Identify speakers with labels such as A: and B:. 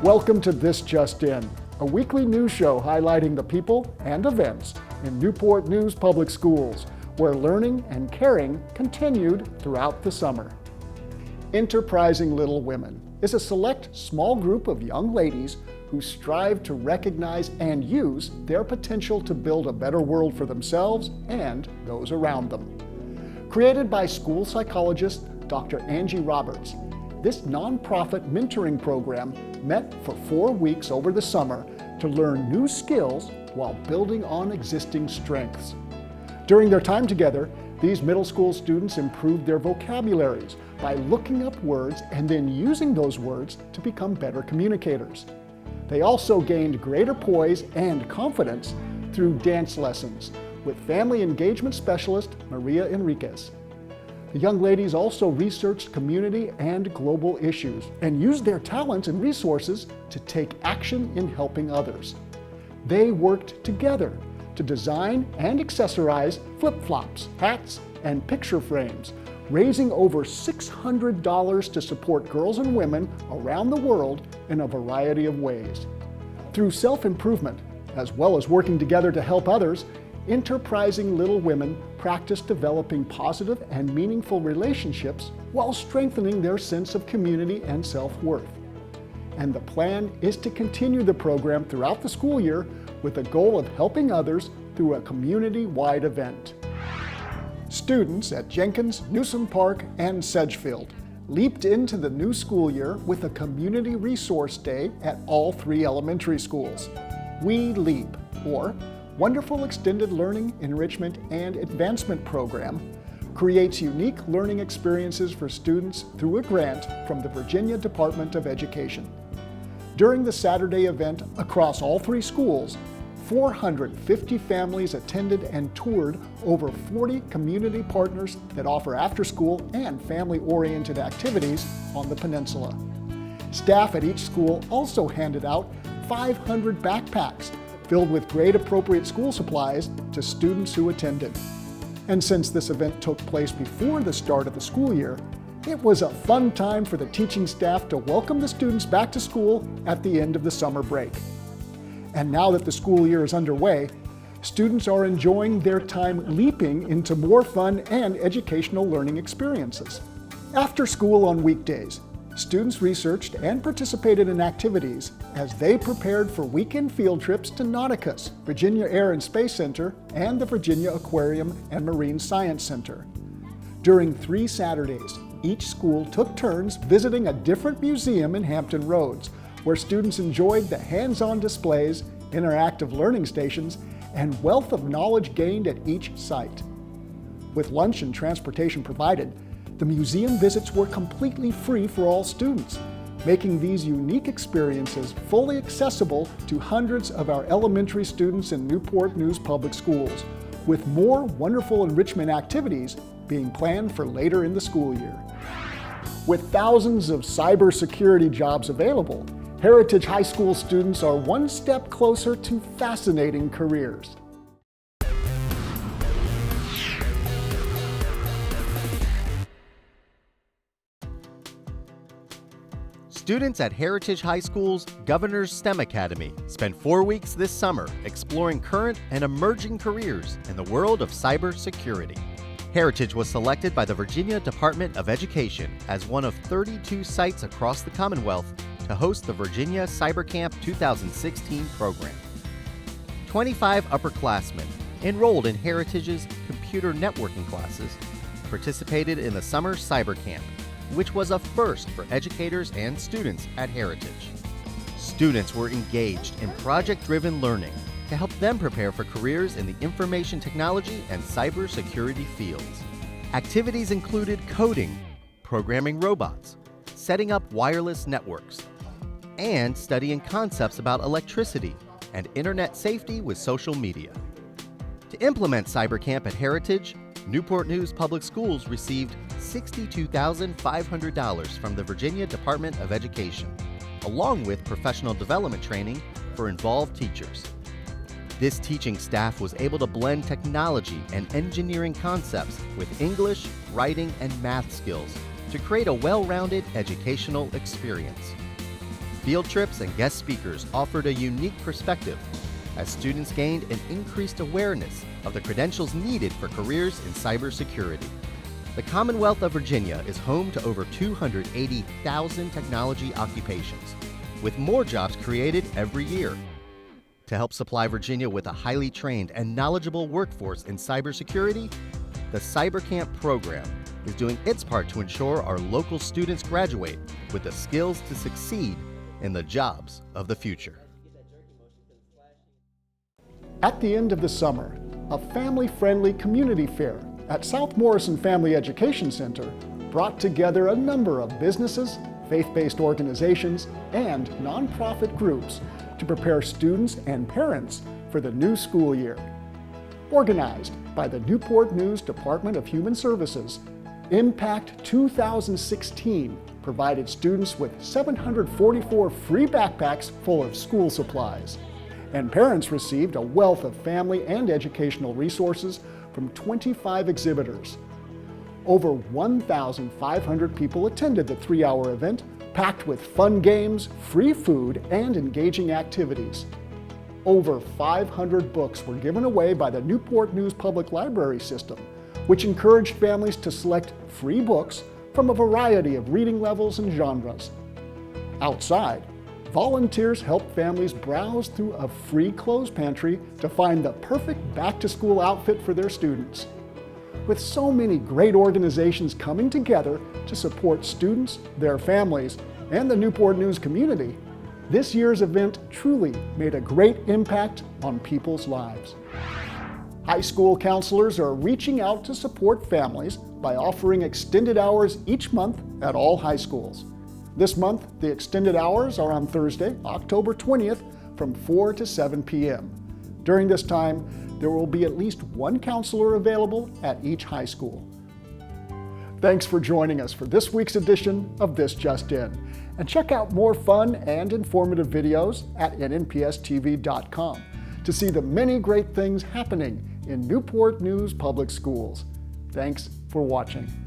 A: Welcome to This Just In, a weekly news show highlighting the people and events in Newport News Public Schools, where learning and caring continued throughout the summer. Enterprising Little Women is a select small group of young ladies who strive to recognize and use their potential to build a better world for themselves and those around them. Created by school psychologist Dr. Angie Roberts, this nonprofit mentoring program met for 4 weeks over the summer to learn new skills while building on existing strengths. During their time together, these middle school students improved their vocabularies by looking up words and then using those words to become better communicators. They also gained greater poise and confidence through dance lessons with family engagement specialist Maria Enriquez. The young ladies also researched community and global issues and used their talents and resources to take action in helping others. They worked together to design and accessorize flip-flops, hats, and picture frames, raising over $600 to support girls and women around the world in a variety of ways. Through self-improvement, as well as working together to help others, Enterprising Little Women practice developing positive and meaningful relationships while strengthening their sense of community and self-worth. And the plan is to continue the program throughout the school year with the goal of helping others through a community-wide event. Students at Jenkins, Newsom Park, and Sedgefield leaped into the new school year with a community resource day at all 3 elementary schools. We Leap, or Wonderful Extended Learning, Enrichment, and Advancement Program, creates unique learning experiences for students through a grant from the Virginia Department of Education. During the Saturday event across all 3 schools, 450 families attended and toured over 40 community partners that offer after-school and family-oriented activities on the peninsula. Staff at each school also handed out 500 backpacks filled with grade-appropriate school supplies to students who attended. And since this event took place before the start of the school year, it was a fun time for the teaching staff to welcome the students back to school at the end of the summer break. And now that the school year is underway, students are enjoying their time leaping into more fun and educational learning experiences. After school on weekdays, students researched and participated in activities as they prepared for weekend field trips to Nauticus, Virginia Air and Space Center, and the Virginia Aquarium and Marine Science Center. During 3 Saturdays, each school took turns visiting a different museum in Hampton Roads, where students enjoyed the hands-on displays, interactive learning stations, and wealth of knowledge gained at each site. With lunch and transportation provided, the museum visits were completely free for all students, making these unique experiences fully accessible to hundreds of our elementary students in Newport News Public Schools, with more wonderful enrichment activities being planned for later in the school year. With thousands of cybersecurity jobs available, Heritage High School students are one step closer to fascinating careers.
B: Students at Heritage High School's Governor's STEM Academy spent 4 weeks this summer exploring current and emerging careers in the world of cybersecurity. Heritage was selected by the Virginia Department of Education as one of 32 sites across the Commonwealth to host the Virginia CyberCamp 2016 program. 25 upperclassmen enrolled in Heritage's computer networking classes participated in the summer CyberCamp, which was a first for educators and students at Heritage. Students were engaged in project-driven learning to help them prepare for careers in the information technology and cybersecurity fields. Activities included coding, programming robots, setting up wireless networks, and studying concepts about electricity and internet safety with social media. To implement CyberCamp at Heritage, Newport News Public Schools received $62,500 from the Virginia Department of Education, along with professional development training for involved teachers. This teaching staff was able to blend technology and engineering concepts with English, writing, and math skills to create a well-rounded educational experience. Field trips and guest speakers offered a unique perspective as students gained an increased awareness of the credentials needed for careers in cybersecurity. The Commonwealth of Virginia is home to over 280,000 technology occupations, with more jobs created every year. To help supply Virginia with a highly trained and knowledgeable workforce in cybersecurity, the CyberCamp program is doing its part to ensure our local students graduate with the skills to succeed in the jobs of the future.
A: At the end of the summer, a family-friendly community fair at South Morrison Family Education Center brought together a number of businesses, faith-based organizations, and nonprofit groups to prepare students and parents for the new school year. Organized by the Newport News Department of Human Services, Impact 2016 provided students with 744 free backpacks full of school supplies, and parents received a wealth of family and educational resources from 25 exhibitors. Over 1,500 people attended the 3-hour event, packed with fun games, free food, and engaging activities. Over 500 books were given away by the Newport News Public Library System, which encouraged families to select free books from a variety of reading levels and genres. Outside, volunteers helped families browse through a free clothes pantry to find the perfect back-to-school outfit for their students. With so many great organizations coming together to support students, their families, and the Newport News community, this year's event truly made a great impact on people's lives. High school counselors are reaching out to support families by offering extended hours each month at all high schools. This month, the extended hours are on Thursday, October 20th from 4 to 7 p.m. During this time, there will be at least one counselor available at each high school. Thanks for joining us for this week's edition of This Just In. And check out more fun and informative videos at nnpstv.com to see the many great things happening in Newport News Public Schools. Thanks for watching.